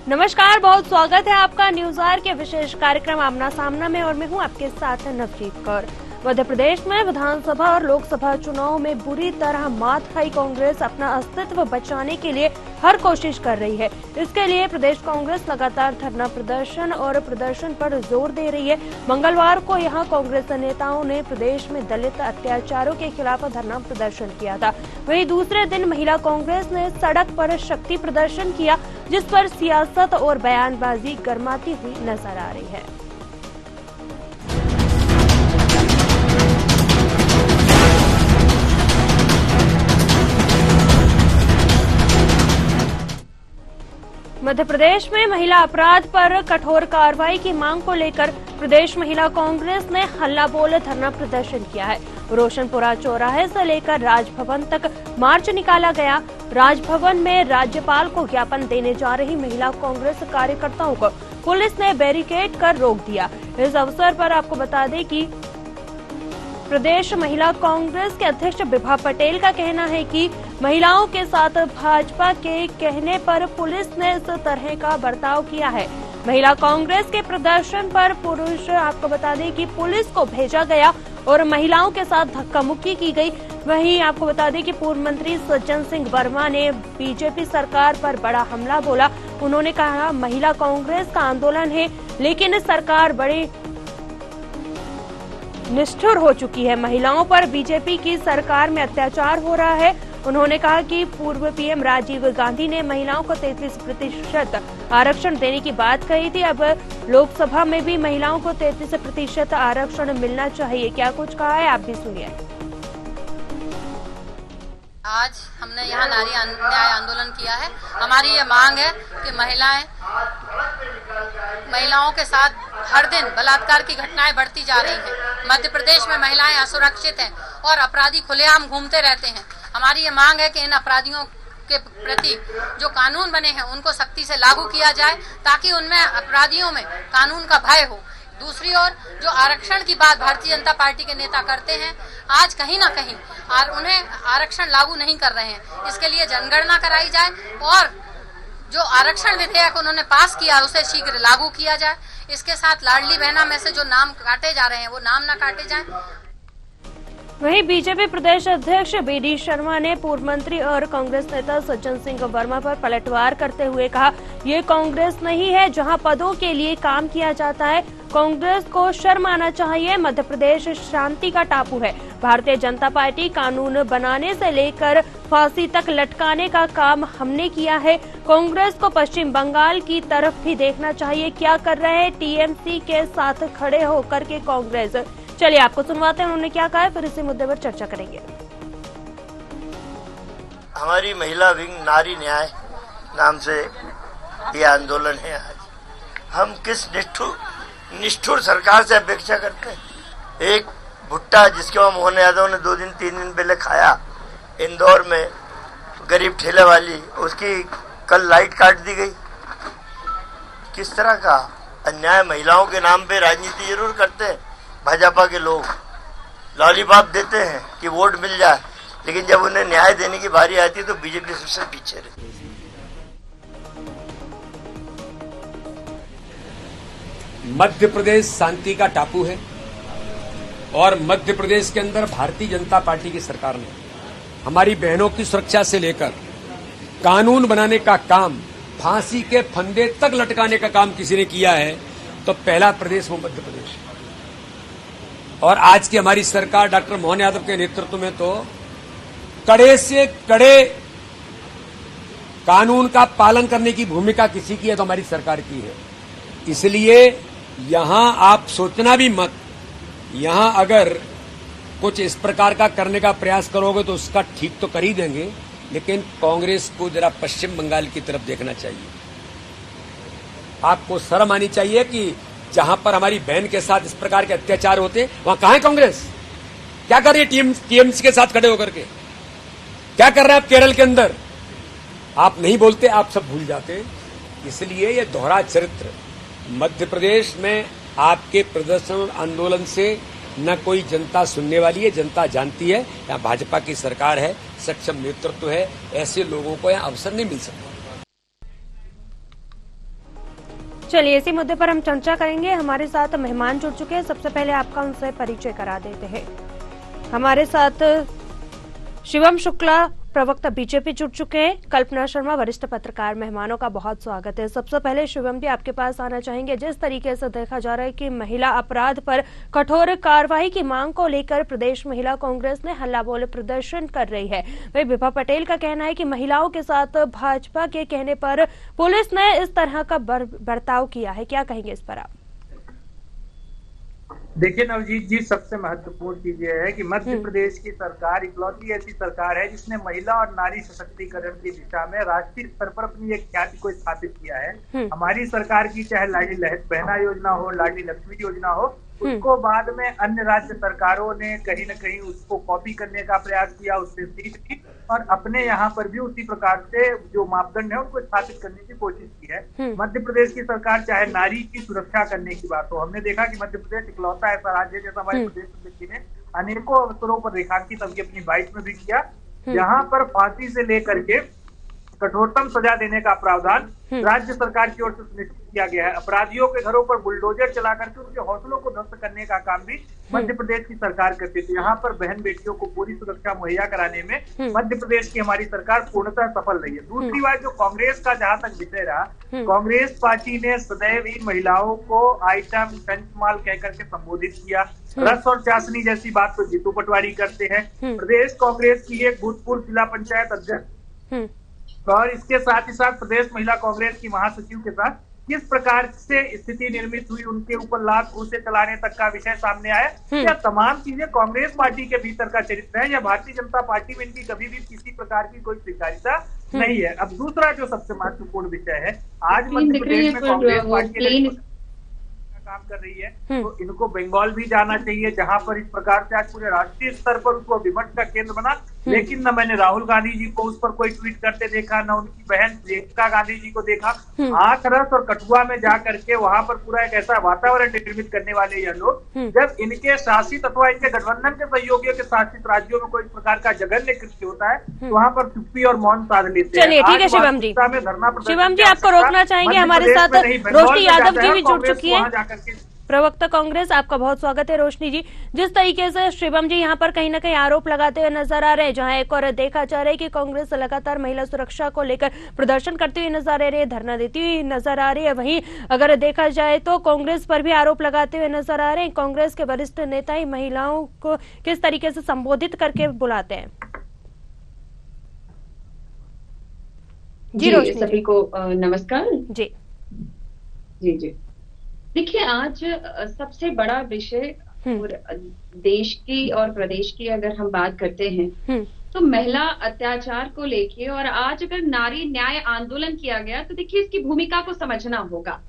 नमस्कार, बहुत स्वागत है आपका न्यूज आवर के विशेष कार्यक्रम आमना सामना में और मैं हूं आपके साथ नवजीत कौर। मध्य प्रदेश में विधानसभा और लोकसभा चुनाव में बुरी तरह मात खाई कांग्रेस अपना अस्तित्व बचाने के लिए हर कोशिश कर रही है। इसके लिए प्रदेश कांग्रेस लगातार धरना प्रदर्शन पर जोर दे रही है। मंगलवार को यहां कांग्रेस नेताओं ने प्रदेश में दलित अत्याचारों के खिलाफ धरना प्रदर्शन किया था। वहीं दूसरे दिन महिला कांग्रेस ने सड़क पर शक्ति प्रदर्शन किया, जिस पर सियासत और बयानबाजी गरमाती हुई नजर आ रही है। मध्य प्रदेश में महिला अपराध पर कठोर कार्रवाई की मांग को लेकर प्रदेश महिला कांग्रेस ने हल्ला बोल धरना प्रदर्शन किया है। रोशनपुरा चौराहे से लेकर राजभवन तक मार्च निकाला गया। राजभवन में राज्यपाल को ज्ञापन देने जा रही महिला कांग्रेस कार्यकर्ताओं को पुलिस ने बैरिकेड कर रोक दिया। इस अवसर पर आपको बता दें कि प्रदेश महिला कांग्रेस के अध्यक्ष विभा पटेल का कहना है कि महिलाओं के साथ भाजपा के कहने पर पुलिस ने इस तरह का बर्ताव किया है। महिला कांग्रेस के प्रदर्शन पर आपको बता दें कि पुलिस को भेजा गया और महिलाओं के साथ धक्का मुक्की की गई। वहीं आपको बता दें कि पूर्व मंत्री सज्जन सिंह वर्मा ने बीजेपी सरकार पर बड़ा हमला बोला। उन्होंने कहा, महिला कांग्रेस का आंदोलन है, लेकिन सरकार बड़ी निष्ठुर हो चुकी है। महिलाओं पर बीजेपी की सरकार में अत्याचार हो रहा है। उन्होंने कहा कि पूर्व पीएम राजीव गांधी ने महिलाओं को 33% आरक्षण देने की बात कही थी। अब लोकसभा में भी महिलाओं को 33% आरक्षण मिलना चाहिए। क्या कुछ कहा है, आप भी सुनिए। आज हमने यहाँ नारी न्याय आंदोलन किया है। हमारी ये मांग है कि महिलाओं के साथ हर दिन बलात्कार की घटनाएं बढ़ती जा रही हैं। मध्य प्रदेश में महिलाएं असुरक्षित हैं और अपराधी खुलेआम घूमते रहते हैं। हमारी ये मांग है कि इन अपराधियों के प्रति जो कानून बने हैं उनको सख्ती से लागू किया जाए, ताकि उनमें अपराधियों में कानून का भय हो। दूसरी ओर जो आरक्षण की बात भारतीय जनता पार्टी के नेता करते हैं, आज कहीं ना कहीं उन्हें आरक्षण लागू नहीं कर रहे हैं। इसके लिए जनगणना कराई जाए और जो आरक्षण विधेयक उन्होंने पास किया उसे शीघ्र लागू किया जाए। इसके साथ लाडली बहना में से जो नाम काटे जा रहे हैं वो नाम न काटे जाएं। वहीं बीजेपी प्रदेश अध्यक्ष बीडी शर्मा ने पूर्व मंत्री और कांग्रेस नेता सज्जन सिंह वर्मा पर पलटवार करते हुए कहा, ये कांग्रेस नहीं है जहां पदों के लिए काम किया जाता है। कांग्रेस को शर्म आना चाहिए। मध्य प्रदेश शांति का टापू है। भारतीय जनता पार्टी कानून बनाने से लेकर फांसी तक लटकाने का काम हमने किया है। कांग्रेस को पश्चिम बंगाल की तरफ भी देखना चाहिए। क्या कर रहे हैं टीएमसी के साथ खड़े होकर के कांग्रेस। चलिए आपको सुनवाते हैं उन्होंने क्या कहा है, फिर इसी मुद्दे पर चर्चा करेंगे। हमारी महिला विंग नारी न्याय नाम से ये आंदोलन है। आज हम किस निष्ठुर सरकार से अपेक्षा करते हैं। एक भुट्टा जिसके वहाँ मोहन यादव ने 2 दिन 3 दिन पहले खाया इंदौर में, गरीब ठेले वाली, उसकी कल लाइट काट दी गई। किस तरह का अन्याय। महिलाओं के नाम पे राजनीति जरूर करते हैं भाजपा के लोग, लॉलीपॉप देते हैं कि वोट मिल जाए, लेकिन जब उन्हें न्याय देने की बारी आती है तो बीजेपी सबसे पीछे रहती है। मध्य प्रदेश शांति का टापू है और मध्य प्रदेश के अंदर भारतीय जनता पार्टी की सरकार ने हमारी बहनों की सुरक्षा से लेकर कानून बनाने का काम, फांसी के फंदे तक लटकाने का काम किसी ने किया है तो पहला प्रदेश वो मध्य प्रदेश है। और आज की हमारी सरकार डॉक्टर मोहन यादव के नेतृत्व में तो कड़े से कड़े कानून का पालन करने की भूमिका किसी की है तो हमारी सरकार की है। इसलिए यहां आप सोचना भी मत, यहां अगर कुछ इस प्रकार का करने का प्रयास करोगे तो उसका ठीक तो कर ही देंगे, लेकिन कांग्रेस को जरा पश्चिम बंगाल की तरफ देखना चाहिए। आपको शर्म आनी चाहिए कि जहां पर हमारी बहन के साथ इस प्रकार के अत्याचार होते वहां कहां है कांग्रेस। क्या कर रही है टीएमसी के साथ खड़े होकर के, क्या कर रहे हैं आप केरल के अंदर। आप नहीं बोलते, आप सब भूल जाते। इसलिए ये दोहरा चरित्र मध्य प्रदेश में आपके प्रदर्शन आंदोलन से न कोई जनता सुनने वाली है। जनता जानती है यहाँ भाजपा की सरकार है, सक्षम नेतृत्व है, ऐसे लोगों को यहाँ अवसर नहीं मिल सकता। चलिए इसी मुद्दे पर हम चर्चा करेंगे। हमारे साथ मेहमान जुड़ चुके हैं। सबसे पहले आपका उनसे परिचय करा देते हैं। हमारे साथ शिवम शुक्ला प्रवक्ता बीजेपी जुड़ चुके हैं, कल्पना शर्मा वरिष्ठ पत्रकार। मेहमानों का बहुत स्वागत है। सबसे पहले शिवम जी आपके पास आना चाहेंगे। जिस तरीके से देखा जा रहा है कि महिला अपराध पर कठोर कार्रवाई की मांग को लेकर प्रदेश महिला कांग्रेस ने हल्ला बोल प्रदर्शन कर रही है, वही विभा पटेल का कहना है कि महिलाओं के साथ भाजपा के कहने पर पुलिस ने इस तरह का बर्ताव किया है। क्या कहेंगे इस पर आप? देखिए नवजीत जी, सबसे महत्वपूर्ण चीज यह है कि मध्य प्रदेश की सरकार इकलौती ऐसी सरकार है जिसने महिला और नारी सशक्तिकरण की दिशा में राष्ट्रीय स्तर पर अपनी एक ख्याति को स्थापित किया है। हमारी सरकार की चाहे लाडली बहना योजना हो, लाडली लक्ष्मी योजना हो, उसको बाद में अन्य राज्य सरकारों ने कहीं न कहीं उसको कॉपी करने का प्रयास किया, उससे सीख ली और अपने यहाँ पर भी उसी प्रकार से जो मापदंड है उनको स्थापित करने की कोशिश की है। मध्य प्रदेश की सरकार चाहे नारी की सुरक्षा करने की बात हो, हमने देखा कि मध्य प्रदेश इकलौता ऐसा राज्य है जैसा हमारे प्रदेश अध्यक्ष ने अनेकों अवसरों पर रेखांकित अपनी बाइट में भी किया, जहाँ पर फांसी से लेकर के कठोरतम सजा देने का प्रावधान राज्य सरकार की ओर से सुनिश्चित किया गया है। अपराधियों के घरों पर बुलडोजर चला करके उनके हौसलों को ध्वस्त करने का काम भी मध्य प्रदेश की सरकार करती थी। यहाँ पर बहन बेटियों को पूरी सुरक्षा मुहैया कराने में मध्य प्रदेश की हमारी सरकार पूर्णतः सफल रही है। दूसरी बात, जो कांग्रेस का जहां तक विषय रहा, कांग्रेस पार्टी ने सदैव इन महिलाओं को आइटम पंचमाल कहकर के संबोधित किया। रस और चाशनी जैसी बात तो जीतू पटवारी करते हैं। प्रदेश कांग्रेस की एक भूतपूर्व जिला पंचायत अध्यक्ष और इसके साथ ही साथ प्रदेश महिला कांग्रेस की महासचिव के साथ किस प्रकार से स्थिति निर्मित हुई, उनके ऊपर लात घूंसे चलाने तक का विषय सामने आया। यह तमाम चीजें कांग्रेस पार्टी के भीतर का चरित्र है या भारतीय जनता पार्टी में इनकी कभी भी किसी प्रकार की कोई स्वीकार्यता नहीं है। अब दूसरा जो सबसे महत्वपूर्ण विषय है, आज मध्य प्रदेश में कांग्रेस पार्टी काम कर रही है, तो इनको बंगाल भी जाना चाहिए, जहां पर इस प्रकार से आज पूरे राष्ट्रीय स्तर पर उसको विमर्श का केंद्र बना। लेकिन न मैंने राहुल गांधी जी को उस पर कोई ट्वीट करते देखा, न उनकी बहन प्रियंका गांधी जी को देखा। हाथरस और कठुआ में जा करके वहां पर पूरा एक ऐसा वातावरण निर्मित करने वाले यह लोग, जब इनके शासित अथवा इनके गठबंधन के सहयोगियों के शासित राज्यों में कोई प्रकार का जघन्य कृत्य होता है तो वहां पर चुप्पी और मौन साध लेते हैं। चलिए ठीक है शिवम जी, शिवम जी आपको रोकना चाहेंगे। हमारे साथ रोशनी यादव जी भी जुड़ चुकी है, प्रवक्ता कांग्रेस। आपका बहुत स्वागत है रोशनी जी। जिस तरीके से शिवम जी यहाँ पर कहीं ना कहीं आरोप लगाते हुए नजर आ रहे हैं, जहां एक और देखा जा रहा है कि कांग्रेस लगातार महिला सुरक्षा को लेकर प्रदर्शन करती हुई नजर आ रही है, धरना देती हुई नजर आ रही है, वहीं अगर देखा जाए तो कांग्रेस पर भी आरोप लगाते हुए नजर आ रहे हैं। कांग्रेस के वरिष्ठ नेता ही महिलाओं को किस तरीके से संबोधित करके बुलाते हैं? जी रोशनी, सभी को नमस्कार। जी जी जी देखिए, आज सबसे बड़ा विषय देश की और प्रदेश की अगर हम बात करते हैं तो महिला अत्याचार को लेके, और आज अगर नारी न्याय आंदोलन किया गया तो देखिए इसकी भूमिका को समझना होगा।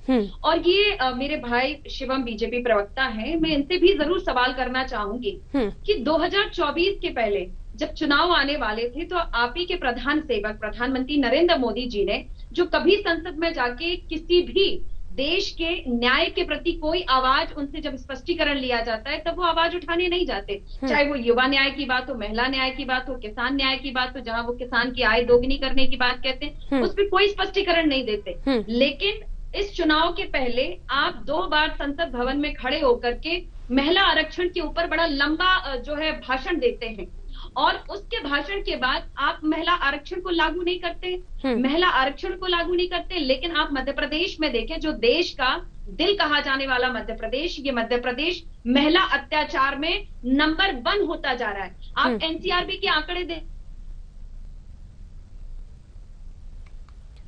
और ये मेरे भाई शिवम बीजेपी प्रवक्ता हैं, मैं इनसे भी जरूर सवाल करना चाहूंगी कि 2024 के पहले जब चुनाव आने वाले थे तो आप ही के प्रधान सेवक प्रधानमंत्री नरेंद्र मोदी जी ने, जो कभी संसद में जाके किसी भी देश के न्याय के प्रति कोई आवाज उनसे जब स्पष्टीकरण लिया जाता है तब वो आवाज उठाने नहीं जाते, चाहे वो युवा न्याय की बात हो, महिला न्याय की बात हो, किसान न्याय की बात हो, जहां वो किसान की आय दोगुनी करने की बात कहते हैं, उस पर कोई स्पष्टीकरण नहीं देते। लेकिन इस चुनाव के पहले आप 2 बार संसद भवन में खड़े होकर के महिला आरक्षण के ऊपर बड़ा लंबा जो है भाषण देते हैं, और उसके भाषण के बाद आप महिला आरक्षण को लागू नहीं करते, महिला आरक्षण को लागू नहीं करते। लेकिन आप मध्य प्रदेश में देखें, जो देश का दिल कहा जाने वाला मध्य प्रदेश, ये मध्य प्रदेश महिला अत्याचार में नंबर 1 होता जा रहा है। आप एनसीआरबी के आंकड़े देख।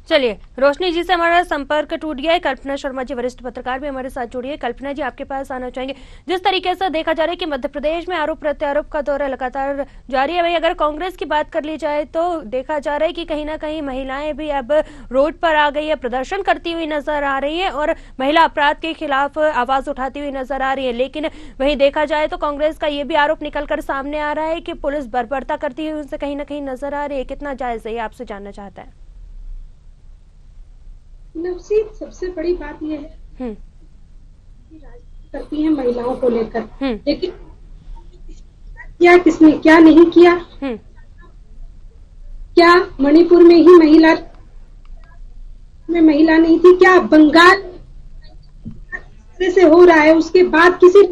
चलिए रोशनी जी से हमारा संपर्क टूट गया है। कल्पना शर्मा जी वरिष्ठ पत्रकार भी हमारे साथ जुड़ी है। कल्पना जी आपके पास आना चाहेंगे। जिस तरीके से देखा जा रहा है कि मध्य प्रदेश में आरोप प्रत्यारोप का दौर लगातार जारी है, वही अगर कांग्रेस की बात कर ली जाए तो देखा जा रहा है कि कहीं ना कहीं महिलाएं भी अब रोड पर आ गई है, प्रदर्शन करती हुई नजर आ रही है और महिला अपराध के खिलाफ आवाज उठाती हुई नजर आ रही है। लेकिन वहीं देखा जाए तो कांग्रेस का ये भी आरोप निकलकर सामने आ रहा है कि पुलिस बर्बरता करती हुई उनसे कहीं ना कहीं नजर आ रही है। कितना जायज है, आपसे जानना चाहता है। नवसीत, सबसे बड़ी बात यह है कि राजनीति करती है महिलाओं को लेकर, लेकिन क्या किसने क्या नहीं किया? क्या मणिपुर में ही महिला नहीं थी? क्या बंगाल तरह से हो रहा है, उसके बाद किसी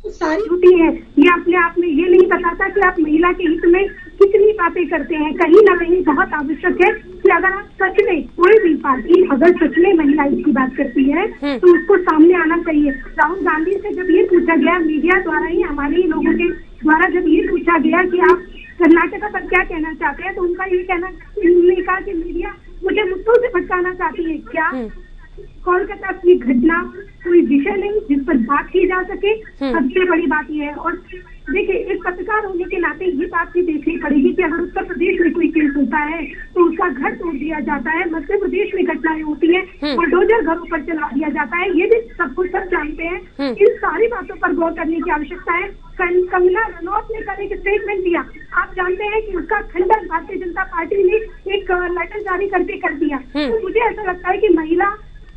सारी होती है, ये अपने आप में ये नहीं बताता कि आप महिला के हित में कितनी बातें करते हैं। कहीं ना कहीं बहुत आवश्यक है कि अगर आप सच में कोई भी पार्टी अगर सच में महिला की बात करती है तो उसको सामने आना चाहिए। राहुल गांधी से जब ये पूछा गया मीडिया द्वारा ही, हमारे ही लोगों के द्वारा जब ये पूछा गया कि आप कर्नाटका पर क्या कहना चाहते हैं, तो उनका ये कहना, उन्होंने कहा कि मीडिया मुझे मुद्दों से भटकाना चाहती है। क्या कोलकाता की घटना कोई विषय नहीं जिस पर बात की जा सके? सबसे बड़ी बात यह है। और देखिए, एक पत्रकार होने के नाते ये बात भी देखनी पड़ेगी कि अगर उत्तर प्रदेश में कोई केस होता है तो उसका घर तोड़ दिया जाता है, मध्य प्रदेश में घटनाएं होती है, बुलडोजर घरों पर चला दिया जाता है, ये भी सब कुछ सब जानते हैं। इन सारी बातों पर गौर करने की आवश्यकता है। कंगना रनौत ने कल एक स्टेटमेंट दिया, आप जानते हैं कि उसका खंडन भारतीय जनता पार्टी ने एक लेटर जारी करके कर दिया। तो मुझे ऐसा लगता है कि महिला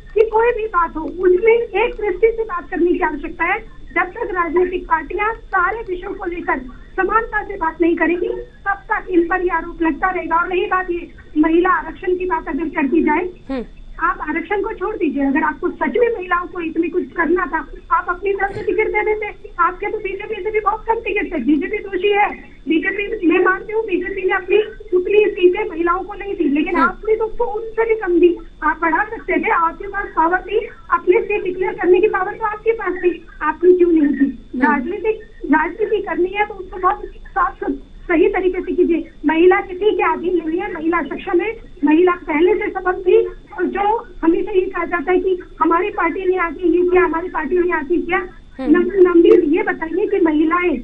कि कोई भी बात हो उसमें एक दृष्टि से बात करने की आवश्यकता है। जब तक राजनीतिक पार्टियां सारे विषयों को लेकर समानता से बात नहीं करेंगी तब तक इन पर ये आरोप लगता रहेगा। और रही बात ये महिला आरक्षण की बात अगर कर दी जाए, आप आरक्षण को छोड़ दीजिए, अगर आपको सच में महिलाओं को इसमें कुछ करना था आप अपनी तरफ से टिकट दे देते। आपके तो बीजेपी से भी बहुत कम टिकट थे, बीजेपी दोषी है। बीजेपी, मैं मानती हूँ बीजेपी ने अपनी उतनी सीटें महिलाओं को नहीं दी, लेकिन आपने तो उसको उससे भी कम दी। आप बढ़ा सकते थे, आपके पास पावर थी, अपने सीट डिक्लेयर करने की पावर तो आपके पास थी, आपने क्यों नहीं की? राजनीति करनी है तो उसको बहुत साफ सही तरीके से कीजिए। महिला किसी के अधीन नहीं है, महिला सक्षम है, महिला पहले से सबक थी। और जो हमेशा ये कहा जाता है कि हमारी पार्टी ने आके ये किया, हमारी पार्टी ने आके किया, नंबर ये बताइए कि महिलाएं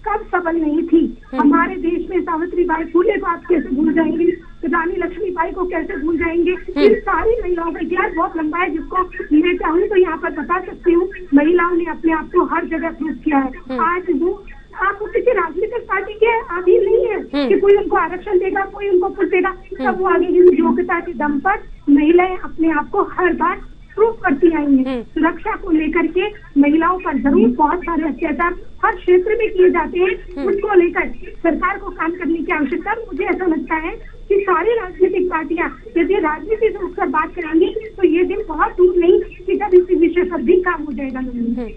कब सबल नहीं थी? हमारे देश में सावित्री बाई फुले को आप कैसे भूल जाएंगे? रानी लक्ष्मीबाई को कैसे भूल जाएंगे? इन सारी महिलाओं का इतिहास बहुत लंबा है, जिसको मैं चाहूँ तो यहाँ पर बता सकती हूँ। महिलाओं ने अपने आप को हर जगह प्रूव किया है। आज वो आप किसी राजनीतिक पार्टी के अधीन नहीं है कि कोई उनको आरक्षण देगा, कोई उनको पुट देगा। तब वो आगे योग्यता के दम पर महिलाएं अपने आप को हर बार प्रूव करती आई हैं। सुरक्षा को लेकर के महिलाओं पर जरूर बहुत सारे अत्याचार हर क्षेत्र में किए जाते हैं, उसको लेकर सरकार को काम करने की आवश्यकता। मुझे ऐसा लगता है कि सारी राजनीतिक पार्टियां यदि राजनीति से उठकर बात करेंगी तो ये दिन बहुत दूर नहीं कि जब इस विषय पर भी काम हो जाएगा।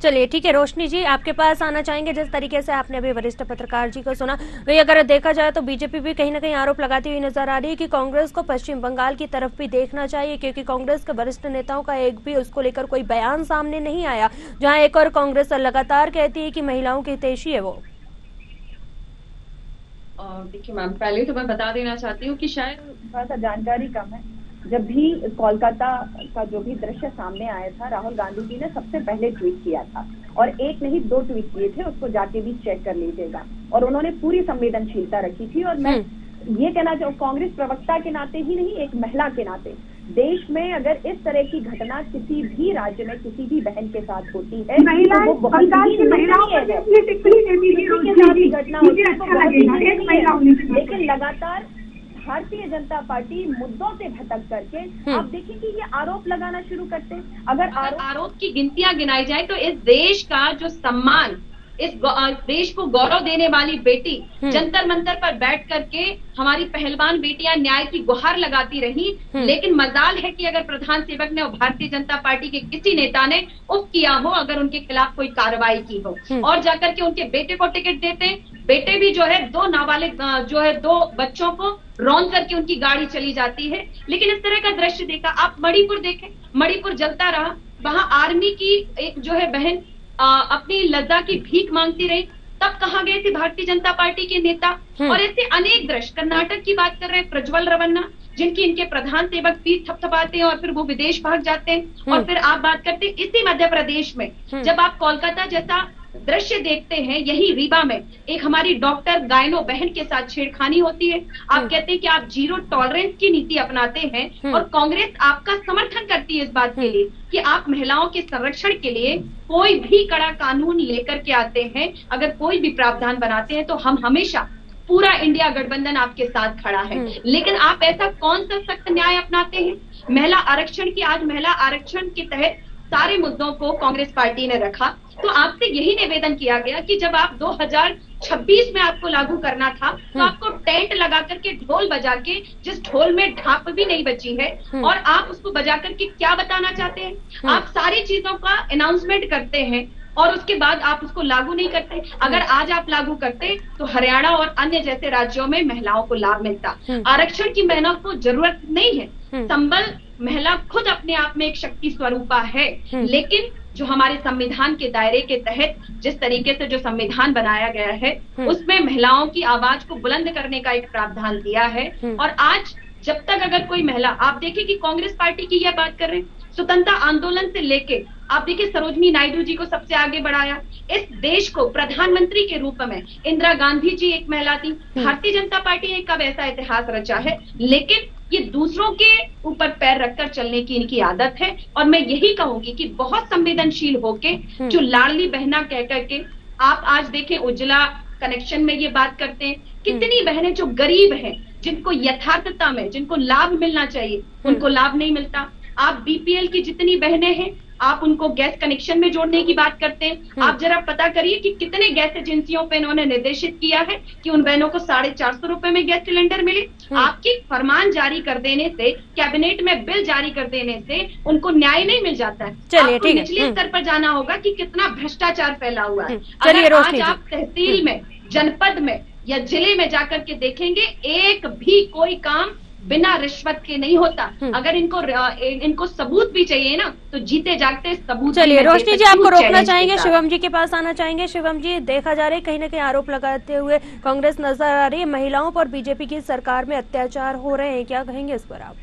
चलिए ठीक है, रोशनी जी आपके पास आना चाहेंगे। जिस तरीके से आपने अभी वरिष्ठ पत्रकार जी को सुना, वही अगर देखा जाए तो बीजेपी भी कहीं ना कहीं आरोप लगाती हुई नजर आ रही है कि कांग्रेस को पश्चिम बंगाल की तरफ भी देखना चाहिए, क्योंकि कांग्रेस के वरिष्ठ नेताओं का एक भी उसको लेकर कोई बयान सामने नहीं आया, जहां एक और कांग्रेस लगातार कहती है कि महिलाओं की हितैषी है वो। देखिए मैम, पहले तो मैं बता देना चाहती हूँ कि शायद थोड़ा सा जानकारी कम है। जब भी कोलकाता का जो भी दृश्य सामने आया था, राहुल गांधी जी ने सबसे पहले ट्वीट किया था, और एक नहीं 2 ट्वीट किए थे, उसको जाके भी चेक कर लीजिएगा। और उन्होंने पूरी संवेदनशीलता रखी थी। और मैं ये कहना चाहूँ कांग्रेस प्रवक्ता के नाते ही नहीं, एक महिला के नाते, देश में अगर इस तरह की घटना किसी भी राज्य में किसी भी बहन के साथ होती है तो वो बहुत ही महिलाओं है, घटना होती है। लेकिन लगातार भारतीय जनता पार्टी मुद्दों से भटक करके आप देखिए कि ये आरोप लगाना शुरू करते हैं। अगर आरोप की गिनतियां गिनाई जाए तो इस देश का जो सम्मान, इस देश को गौरव देने वाली बेटी जंतर मंतर पर बैठ करके हमारी पहलवान बेटियां न्याय की गुहार लगाती रही। लेकिन मजाल है कि अगर प्रधान सेवक ने और भारतीय जनता पार्टी के किसी नेता ने उफ किया हो, अगर उनके खिलाफ कोई कार्रवाई की हो और जाकर के उनके बेटे को टिकट देते हैं। बेटे भी जो है 2 नाबालिग जो है 2 बच्चों को रौंद करके उनकी गाड़ी चली जाती है। लेकिन इस तरह का दृश्य देखा, आप मणिपुर देखें, मणिपुर जलता रहा, वहां आर्मी की एक जो है बहन अपनी लज्जा की भीख मांगती रही, तब कहाँ गए थे भारतीय जनता पार्टी के नेता। और ऐसे अनेक दृश्य, कर्नाटक की बात कर रहे हैं, प्रज्वल रवन्ना, जिनकी इनके प्रधान सेवक पीठ थपथपाते हैं और फिर वो विदेश भाग जाते हैं। और फिर आप बात करते हैं इसी मध्य प्रदेश में, जब आप कोलकाता जैसा दृश्य देखते हैं, यही रीवा में एक हमारी डॉक्टर गायनो बहन के साथ छेड़खानी होती है। आप कहते हैं कि आप 0 टॉलरेंस की नीति अपनाते हैं और कांग्रेस आपका समर्थन करती है इस बात के लिए कि आप महिलाओं के संरक्षण के लिए कोई भी कड़ा कानून लेकर के आते हैं, अगर कोई भी प्रावधान बनाते हैं तो हम हमेशा पूरा इंडिया गठबंधन आपके साथ खड़ा है। लेकिन आप ऐसा कौन सा सख्त न्याय अपनाते हैं? महिला आरक्षण की, आज महिला आरक्षण के तहत सारे मुद्दों को कांग्रेस पार्टी ने रखा। तो आपसे यही निवेदन किया गया कि जब आप 2026 में आपको लागू करना था तो आपको टेंट लगा करके ढोल बजा के, जिस ढोल में ढाप भी नहीं बची है, और आप उसको बजा करके क्या बताना चाहते हैं? आप सारी चीजों का अनाउंसमेंट करते हैं और उसके बाद आप उसको लागू नहीं करते। अगर आज आप लागू करते तो हरियाणा और अन्य जैसे राज्यों में महिलाओं को लाभ मिलता। आरक्षण की महिला को जरूरत नहीं है। संबल महिला खुद अपने आप में एक शक्ति स्वरूपा है, लेकिन जो हमारे संविधान के दायरे के तहत जिस तरीके से जो संविधान बनाया गया है उसमें महिलाओं की आवाज को बुलंद करने का एक प्रावधान दिया है। और आज जब तक अगर कोई महिला, आप देखिए कि कांग्रेस पार्टी की यह बात कर रहे हैं, स्वतंत्रता आंदोलन से लेके आप देखिए सरोजनी नायडू जी को सबसे आगे बढ़ाया। इस देश को प्रधानमंत्री के रूप में इंदिरा गांधी जी एक महिला थी। भारतीय जनता पार्टी ने कब ऐसा इतिहास रचा है? लेकिन ये दूसरों के ऊपर पैर रखकर चलने की इनकी आदत है। और मैं यही कहूंगी कि बहुत संवेदनशील होके जो लाडली बहना कह करके आप आज देखें उज्ज्वला कनेक्शन में ये बात करते हैं, कितनी बहनें जो गरीब हैं, जिनको यथार्थता में जिनको लाभ मिलना चाहिए उनको लाभ नहीं मिलता। आप बीपीएल की जितनी बहनें हैं आप उनको गैस कनेक्शन में जोड़ने की बात करते हैं। आप जरा पता करिए कि कितने गैस एजेंसियों पे इन्होंने निर्देशित किया है कि उन बहनों को 450 रुपए में गैस सिलेंडर मिले। आपकी फरमान जारी कर देने से, कैबिनेट में बिल जारी कर देने से उनको न्याय नहीं मिल जाता है। आपको निचले स्तर पर जाना होगा कि कितना भ्रष्टाचार फैला हुआ है। अगर आज आप तहसील में, जनपद में या जिले में जाकर के देखेंगे, एक भी कोई काम बिना रिश्वत के नहीं होता। अगर इनको सबूत भी चाहिए ना तो जीते जागते सबूत। चलिए रोशनी जी, आपको रोकना चाहेंगे, शिवम जी के पास आना चाहेंगे। शिवम जी, देखा जा रहा है कहीं न कहीं आरोप लगाते हुए कांग्रेस नजर आ रही है, महिलाओं पर बीजेपी की सरकार में अत्याचार हो रहे हैं, क्या कहेंगे इस पर आप?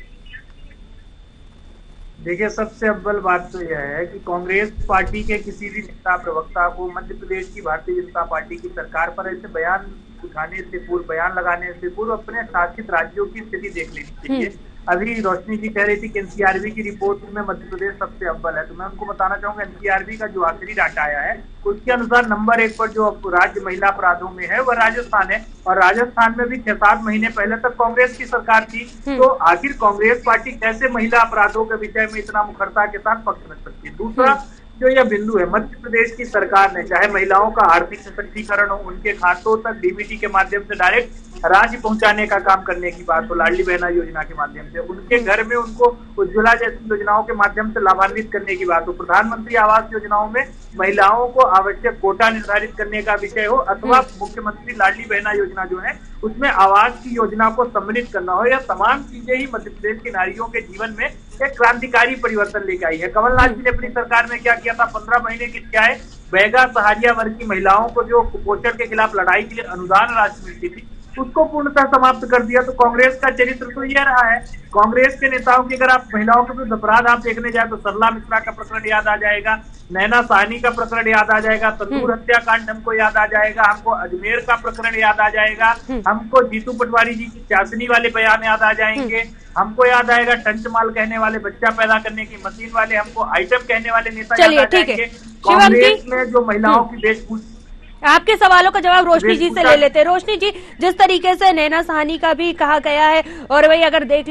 देखिए, सबसे अव्वल बात तो यह है कि कांग्रेस पार्टी के किसी भी नेता प्रवक्ता को मध्य प्रदेश की भारतीय जनता पार्टी की सरकार पर ऐसे बयान उठाने से पूर्व, बयान लगाने से पूर्व अपने शासित राज्यों की स्थिति देख लेनी चाहिए। अभी रोशनी जी कह रही थी कि एनसीआरबी की रिपोर्ट में मध्य प्रदेश सबसे अव्वल है, तो मैं उनको बताना चाहूंगा एनसीआरबी का जो आखिरी डाटा आया है उसके अनुसार नंबर 1 पर जो राज्य महिला अपराधों में है वह राजस्थान है। और राजस्थान में भी 6-7 महीने पहले तक कांग्रेस की सरकार थी। तो आखिर कांग्रेस पार्टी कैसे महिला अपराधों के विषय में इतना मुखरता के साथ पक्ष रख सकती है? दूसरा जो यह बिंदु है, मध्य प्रदेश की सरकार ने चाहे महिलाओं का आर्थिक सशक्तिकरण हो, उनके खातों तक डीबीटी के माध्यम से डायरेक्ट राशि पहुंचाने का काम करने की बात हो, लाडली बहना योजना के माध्यम से उनके घर में उनको उज्ज्वला जैसी योजनाओं के माध्यम से लाभान्वित करने की बात हो, प्रधानमंत्री आवास योजनाओं में महिलाओं को आवश्यक कोटा निर्धारित करने का विषय हो, अथवा मुख्यमंत्री लाडली बहना योजना जो है उसमें आवास की योजना को सम्मिलित करना हो, यह तमाम चीजें ही मध्य प्रदेश की नारियों के जीवन में एक क्रांतिकारी परिवर्तन लेकर आई है। कमलनाथ जी ने अपनी सरकार में क्या किया था? 15 महीने की क्या है, बैगा सहारिया वर्ग की महिलाओं को जो कुपोषण के खिलाफ लड़ाई के लिए अनुदान राशि मिलती थी उसको पूर्णतः समाप्त कर दिया। तो कांग्रेस का चरित्र तो यह रहा है। कांग्रेस के नेताओं की अगर आप महिलाओं के विरुद्ध अपराध आप देखने जाए तो सरला मिश्रा का प्रकरण याद आ जाएगा, नैना साहनी का प्रकरण याद आ जाएगा, तंदूर हत्याकांड हमको याद आ जाएगा, हमको अजमेर का प्रकरण याद आ जाएगा, हमको जीतू पटवारी जी की चाशनी वाले बयान याद आ जाएंगे, हमको याद आएगा टंच माल कहने वाले, बच्चा पैदा करने की मशीन वाले, हमको आइटम कहने वाले नेता याद आ जाएंगे। कांग्रेस में जो महिलाओं की वेशभूषा। आपके सवालों का जवाब रोशनी जी से ले लेते हैं। रोशनी जी, जिस तरीके से नैना साहनी का भी कहा गया है और वही अगर देख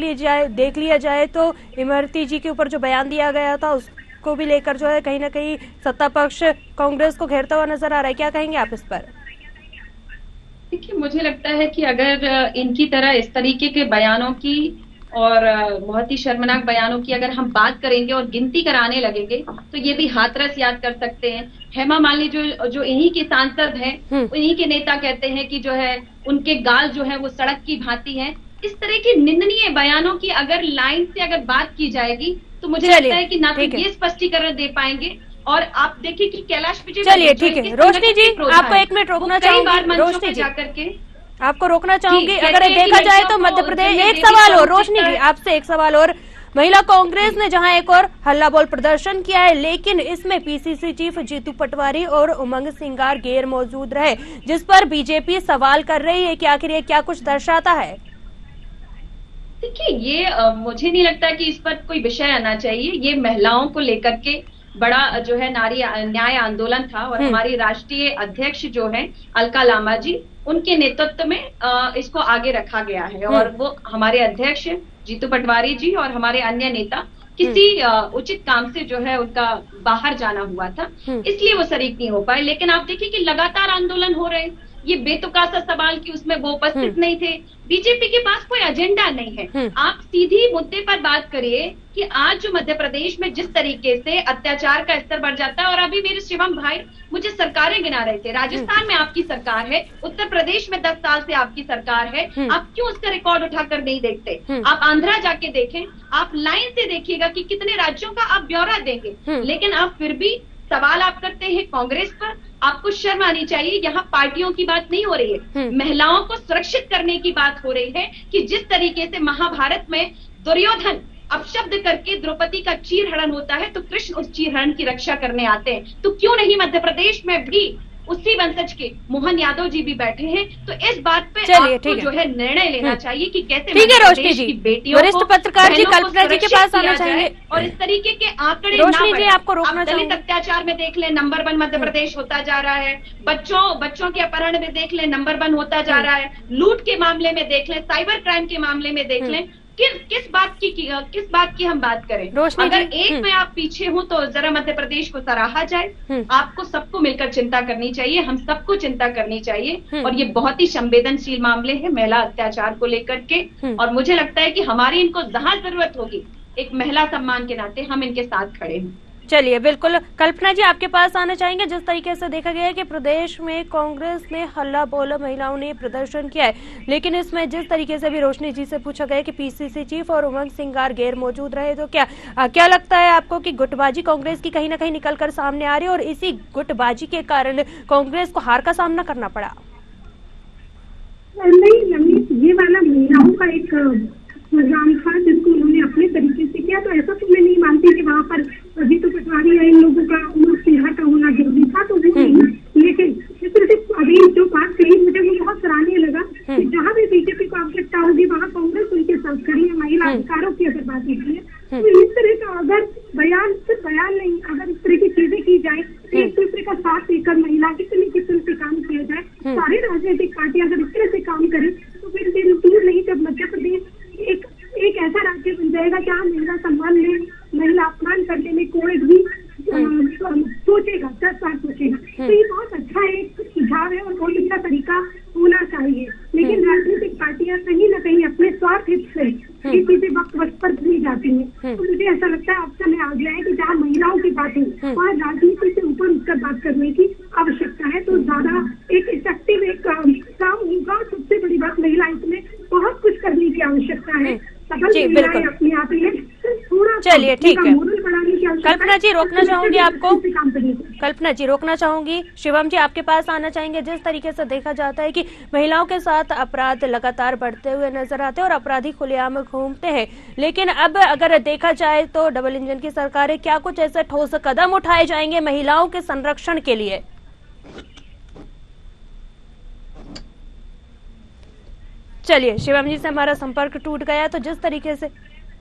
लिया जाए तो इमरती जी के ऊपर जो बयान दिया गया था उसको भी लेकर जो है कहीं ना कहीं सत्ता पक्ष कांग्रेस को घेरता हुआ नजर आ रहा है, क्या कहेंगे आप इस पर? देखिए, मुझे लगता है कि अगर इनकी तरह इस तरीके के बयानों की और बहुत ही शर्मनाक बयानों की अगर हम बात करेंगे और गिनती कराने लगेंगे तो ये भी हाथरस याद कर सकते हैं। हेमा मालिनी जो इन्हीं के सांसद हैं, इन्हीं के नेता कहते हैं कि जो है उनके गाल जो है वो सड़क की भांति हैं। इस तरह की निंदनीय बयानों की अगर लाइन से अगर बात की जाएगी तो मुझे लगता है कि ना तो ये स्पष्टीकरण दे पाएंगे। और आप देखिए कि कैलाश विजय, चलिए ठीक है रोशनी जी, आपको 1 मिनट रोकना चाहूंगी। रोशनी जी, जाकर के आपको रोकना चाहूंगी। अगर देखा जाए तो मध्य प्रदेश, एक सवाल और रोशनी जी आपसे, एक सवाल और, महिला कांग्रेस ने जहां एक और हल्ला बोल प्रदर्शन किया है लेकिन इसमें पीसीसी चीफ जीतू पटवारी और उमंग सिंगार गैर मौजूद रहे, जिस पर बीजेपी सवाल कर रही है कि आखिर ये क्या कुछ दर्शाता है? देखिए, ये मुझे नहीं लगता कि इस पर कोई विषय आना चाहिए। ये महिलाओं को लेकर के बड़ा जो है नारी न्याय आंदोलन था और हमारी राष्ट्रीय अध्यक्ष जो है अलका लांबा जी, उनके नेतृत्व में इसको आगे रखा गया है। और वो हमारे अध्यक्ष जीतू पटवारी जी और हमारे अन्य नेता किसी उचित काम से जो है उनका बाहर जाना हुआ था, इसलिए वो शरीक नहीं हो पाए। लेकिन आप देखिए कि लगातार आंदोलन हो रहे हैं, ये बेतुका सा सवाल कि उसमें वो उपस्थित नहीं थे। बीजेपी के पास कोई एजेंडा नहीं है। आप सीधी मुद्दे पर बात करिए कि आज जो मध्य प्रदेश में जिस तरीके से अत्याचार का स्तर बढ़ जाता है, और अभी मेरे शिवम भाई मुझे सरकारें गिना रहे थे, राजस्थान में आपकी सरकार है, उत्तर प्रदेश में 10 साल से आपकी सरकार है, आप क्यों उसका रिकॉर्ड उठाकर नहीं देखते? आप आंध्रा जाके देखें, आप लाइन से देखिएगा कि कितने राज्यों का आप ब्यौरा देंगे, लेकिन आप फिर भी सवाल आप करते हैं कांग्रेस पर। आपको शर्म आनी चाहिए। यहाँ पार्टियों की बात नहीं हो रही है, महिलाओं को सुरक्षित करने की बात हो रही है कि जिस तरीके से महाभारत में दुर्योधन अपशब्द करके द्रौपदी का चीरहरण होता है तो कृष्ण उस चीरहरण की रक्षा करने आते हैं, तो क्यों नहीं मध्य प्रदेश में भी उसी वंशज के मोहन यादव जी भी बैठे हैं। तो इस बात पे आपको जो है निर्णय लेना चाहिए कि कैसे रोशनी जी, वरिष्ठ पत्रकार जी कल्पना जी के पास आना चाहिए और इस तरीके के आंकड़े रोशनी जी आपको रोकना चाहिए। दलित अत्याचार में देख लें, नंबर 1 मध्य प्रदेश होता जा रहा है। बच्चों के अपहरण में देख लें, नंबर 1 होता जा रहा है। लूट के मामले में देख लें, साइबर क्राइम के मामले में देख लें। किस बात की हम बात करें? अगर एक में आप पीछे हो तो जरा मध्य प्रदेश को सराहा जाए। आपको सबको मिलकर चिंता करनी चाहिए, हम सबको चिंता करनी चाहिए। और ये बहुत ही संवेदनशील मामले हैं महिला अत्याचार को लेकर के, और मुझे लगता है कि हमारी इनको जहां जरूरत होगी एक महिला सम्मान के नाते हम इनके साथ खड़े हैं। चलिए, बिल्कुल कल्पना जी आपके पास आना चाहेंगे। जिस तरीके से देखा गया है कि प्रदेश में कांग्रेस ने हल्ला बोल महिलाओं ने प्रदर्शन किया है, लेकिन इसमें जिस तरीके से भी रोशनी जी से पूछा गया कि पीसीसी चीफ और उमंग सिंगार गैर मौजूद रहे, तो क्या लगता है आपको कि गुटबाजी कांग्रेस की कहीं ना कहीं निकल कर सामने आ रही है और इसी गुटबाजी के कारण कांग्रेस को हार का सामना करना पड़ा? नहीं, ये वाला महिलाओं का एक प्रोग्राम था जिसको उन्होंने अपने तरीके से किया, तो ऐसा तो मैं नहीं मानती कि वहाँ पर अभी तो पटवारी या इन लोगों का सिंहा का होना जरूरी था, तो वो नहीं। लेकिन जिस तरह से अभी जो बात कही मुझे वो बहुत सराहनीय लगा कि जहाँ भी बीजेपी को आवश्यकता होगी वहाँ कांग्रेस उनके साथ खड़ी है। महिला अधिकारों की अगर बात की है तो इस तरह का अगर सिर्फ बयान नहीं, अगर इस तरह की चीजें की जाए, एक दूसरे का साथ देकर महिला कितने से काम किया जाए, सारी राजनीतिक पार्टियां अगर इस तरह से काम करें तो फिर दिन दूर नहीं जब मध्य प्रदेश एक ऐसा राज्य बन जाएगा जहाँ महिला सम्मान में, महिला अपमान करने में कोई भी सोचेगा, 10 बार सोचेगा। तो ये बहुत अच्छा एक सुझाव है और बहुत अच्छा तरीका होना चाहिए। लेकिन राजनीतिक पार्टियां कहीं न कहीं अपने स्वार्थ हित से किसी से वक्त पर भूल जाती हैं। तो मुझे ऐसा लगता है अब समय आ गया है कि जहाँ महिलाओं की बात है वहाँ राजनीति से ऊपर उठकर बात करने की आवश्यकता है, तो ज्यादा एक इफेक्टिव एक काम होगा। सबसे बड़ी बात, महिला इसमें बहुत कुछ करने की आवश्यकता है। जी बिल्कुल, अपने आप चलिए ठीक है। कल्पना जी रोकना चाहूंगी आपको, कल्पना जी रोकना चाहूंगी। शिवम जी आपके पास आना चाहेंगे। जिस तरीके से देखा जाता है कि महिलाओं के साथ अपराध लगातार बढ़ते हुए नजर आते हैं और अपराधी खुलेआम घूमते हैं, लेकिन अब अगर देखा जाए तो डबल इंजन की सरकार है, क्या कुछ ऐसे ठोस कदम उठाए जाएंगे महिलाओं के संरक्षण के लिए? चलिए, शिवम जी से हमारा संपर्क टूट गया, तो जिस तरीके से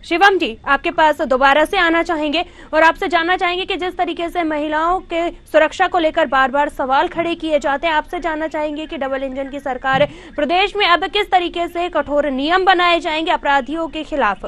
शिवम जी आपके पास दोबारा से आना चाहेंगे और आपसे जानना चाहेंगे कि जिस तरीके से महिलाओं के सुरक्षा को लेकर बार बार सवाल खड़े किए जाते हैं, आपसे जानना चाहेंगे कि डबल इंजन की सरकार प्रदेश में अब किस तरीके से कठोर नियम बनाए जाएंगे अपराधियों के खिलाफ?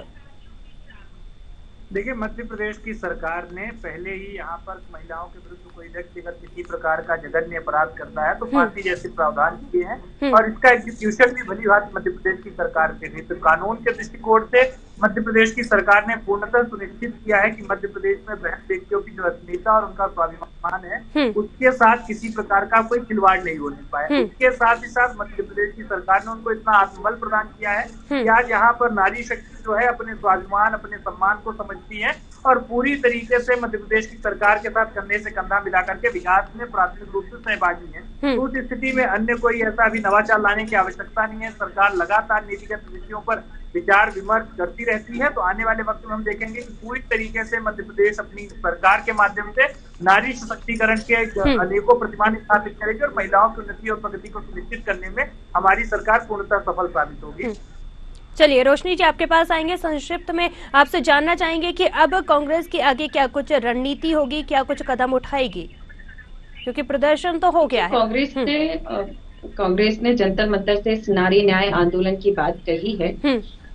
देखिए, मध्य प्रदेश की सरकार ने पहले ही यहाँ पर महिलाओं के विरुद्ध कोई व्यक्ति अगर किसी प्रकार का जघन्य अपराध करता है तो फांसी जैसे प्रावधान किए हैं और इसका एग्जीक्यूशन भी भली बात मध्य प्रदेश की सरकार के थी। तो कानून के दृष्टिकोण से मध्य प्रदेश की सरकार ने पूर्णतः सुनिश्चित किया है कि मध्य प्रदेश में बहन व्यक्तियों की जो अस्मिता और उनका स्वाभिमान है उसके साथ किसी प्रकार का कोई खिलवाड़ नहीं होने पाए। उसके साथ ही साथ मध्य प्रदेश की सरकार ने उनको इतना आत्मबल प्रदान किया है कि आज यहाँ पर नारी शक्ति जो है अपने स्वाभिमान, अपने सम्मान को समझती है और पूरी तरीके से मध्य प्रदेश की सरकार के साथ कंधे से कंधा मिला करके विकास में प्राथमिक रूप से सहभागी है। तो उस स्थिति में अन्य कोई ऐसा अभी नवाचार लाने की आवश्यकता नहीं है। सरकार लगातार नीतिगत विषयों पर विचार विमर्श करती रहती है। तो आने वाले वक्त में हम देखेंगे कि पूरी तरीके से मध्य प्रदेश अपनी सरकार के माध्यम से नारी सशक्तिकरण के अनेकों प्रतिमान स्थापित करेगी और महिलाओं की उन्नति और प्रगति को सुनिश्चित करने में हमारी सरकार पूर्णतः सफल साबित होगी। चलिए, रोशनी जी आपके पास आएंगे। संक्षिप्त में आपसे जानना चाहेंगे कि अब कांग्रेस की आगे क्या कुछ रणनीति होगी, क्या कुछ कदम उठाएगी, क्योंकि प्रदर्शन तो हो गया है। कांग्रेस ने जंतर मंतर से नारी न्याय आंदोलन की बात कही है।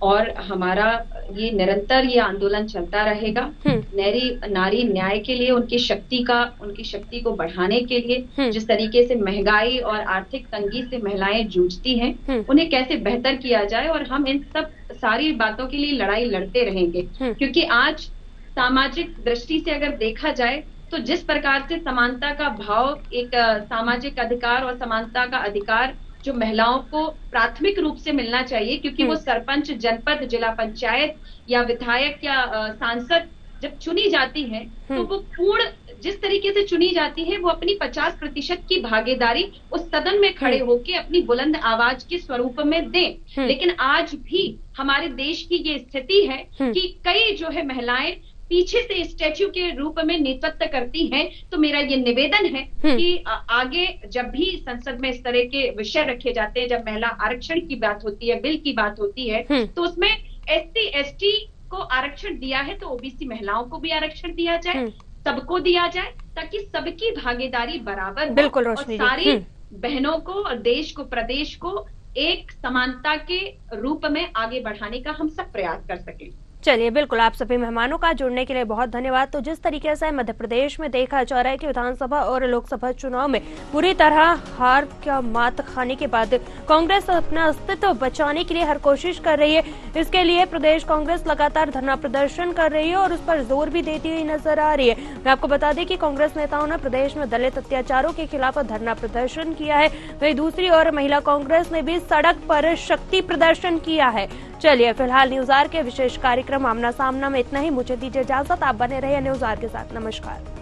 और हमारा ये निरंतर ये आंदोलन चलता रहेगा। नारी न्याय के लिए उनकी शक्ति को बढ़ाने के लिए जिस तरीके से महंगाई और आर्थिक तंगी से महिलाएं जूझती हैं, उन्हें कैसे बेहतर किया जाए, और हम इन सब सारी बातों के लिए लड़ाई लड़ते रहेंगे। क्योंकि आज सामाजिक दृष्टि से अगर देखा जाए तो जिस प्रकार से समानता का भाव, एक सामाजिक अधिकार और समानता का अधिकार जो महिलाओं को प्राथमिक रूप से मिलना चाहिए, क्योंकि वो सरपंच, जनपद, जिला पंचायत या विधायक या सांसद जब चुनी जाती है तो वो पूर्ण जिस तरीके से चुनी जाती है, वो अपनी 50% की भागीदारी उस सदन में खड़े होकर अपनी बुलंद आवाज के स्वरूप में दें। लेकिन आज भी हमारे देश की ये स्थिति है कि कई जो है महिलाएं पीछे से स्टैच्यू के रूप में नेतृत्व करती हैं। तो मेरा ये निवेदन है कि आगे जब भी संसद में इस तरह के विषय रखे जाते हैं, जब महिला आरक्षण की बात होती है, बिल की बात होती है, तो उसमें SC ST को आरक्षण दिया है तो OBC महिलाओं को भी आरक्षण दिया जाए, सबको दिया जाए, ताकि सबकी भागीदारी बराबर हो। बिल्कुल और सारी बहनों को और देश को, प्रदेश को एक समानता के रूप में आगे बढ़ाने का हम सब प्रयास कर सकें। चलिए, बिल्कुल, आप सभी मेहमानों का जुड़ने के लिए बहुत धन्यवाद। तो जिस तरीके से मध्य प्रदेश में देखा जा रहा है कि विधानसभा और लोकसभा चुनाव में पूरी तरह हार का मात खाने के बाद कांग्रेस अपना अस्तित्व बचाने के लिए हर कोशिश कर रही है। इसके लिए प्रदेश कांग्रेस लगातार धरना प्रदर्शन कर रही है और उस पर जोर भी देती हुई नजर आ रही है। मैं आपको बता दें कि कांग्रेस नेताओं ने प्रदेश में दलित अत्याचारों के खिलाफ धरना प्रदर्शन किया है, वहीं दूसरी ओर महिला कांग्रेस ने भी सड़क पर शक्ति प्रदर्शन किया है। चलिए, फिलहाल न्यूज़ आवर के विशेष कार्यक्रम आमना सामना में इतना ही। मुझे दीजिए इजाजत, आप बने रहिए न्यूज़ आवर के साथ। नमस्कार।